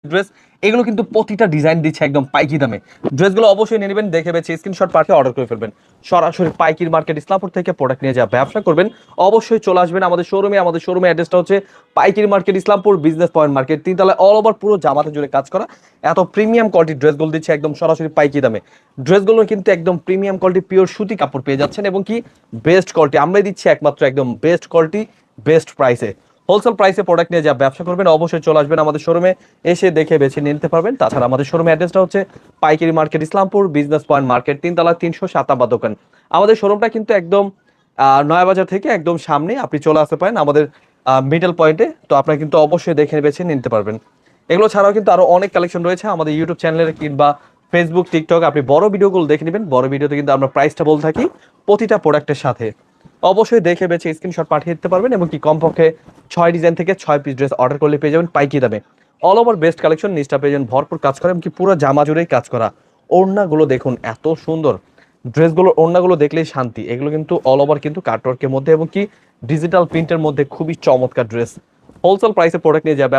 Dress, এগুলো কিন্তু প্রতিটা ডিজাইন দিচ্ছে একদম পাইকি দামে। ড্রেসগুলো অবশ্যই নিয়ে নেবেন, দেখে বেছে স্ক্রিনশট পাঠিয়ে অর্ডার করে ফেলবেন। সরাসরি পাইকির মার্কেট ইসলামপুর থেকে প্রোডাক্ট নিয়ে যা ব্যবসা করবেন অবশ্যই চলে আসবেন আমাদের শোরুমে। আমাদের শোরুমে অ্যাড্রেসটা হচ্ছে পাইকির market Islampur business point market, তিনতলায়, অল ওভার পুরো জামাতে জুড়ে কাজ করা। এত প্রিমিয়াম কোয়ালিটির ড্রেসগুলো দিচ্ছে একদম সরাসরি পাইকি দামে। ড্রেসগুলো কিন্তু একদম প্রিমিয়াম কোয়ালিটি পিওর সুতি কাপড় পেয়ে যাচ্ছেন, এবং কি বেস্ট কোয়ালিটি আমরাই দিচ্ছি একমাত্র, একদম বেস্ট কোয়ালিটি বেস্ট প্রাইসে। হোলসেল প্রাইসে প্রোডাক্ট নিয়ে যা ব্যবসা করবেন অবশ্যই চলে আসবেন আমাদের শোরুমে, এসে দেখে বেছে নিতে পারবেন। তাছাড়া আমাদের শোরুমে অ্যাড্রেসটা হচ্ছে পাইকারি market Islampur business point market, তিনতলা 307 দোকান। আমাদের শোরুমটা কিন্তু একদম নয়াবাজার থেকে একদম সামনে, আপনি চলে আসতে পারেন আমাদের মিডল পয়েন্টে। তো আপনারা কিন্তু অবশ্যই দেখে বেছে নিতে পারবেন। এগুলো ছাড়াও কিন্তু আরো অনেক কালেকশন রয়েছে আমাদের ইউটিউব চ্যানেলের কিংবা ফেসবুক টিকটক, আপনি বড় ভিডিওগুলো দেখে নেবেন। বড় ভিডিওতে কিন্তু আমরা প্রাইসটা বলে থাকি প্রতিটা প্রোডাক্টের সাথে। অবশ্যই দেখে বেছে স্ক্রিনশট পাঠিয়ে দিতে পারবেন, এবং কি কমপক্ষে 6 ডিজাইন থেকে 6 পিস ড্রেস অর্ডার করলে পেয়ে যাবেন পাইকি দামে। অল ওভার বেস্ট কালেকশন, নিচটা পেয়ে যাবেন ভরপুর কাজ করে, এমনকি পুরো জামা জুড়েই কাজ করা। ওড়নাগুলো দেখুন এত সুন্দর, ড্রেসগুলোর ওড়নাগুলো দেখলেই শান্তি। এগুলো কিন্তু অল ওভার কিন্তু কাটওয়ার্কের মধ্যে, এবং কি ডিজিটাল প্রিন্টের মধ্যে খুবই চমৎকার ড্রেস। হোলসেল প্রাইসে প্রোডাক্ট নিয়ে যাবে।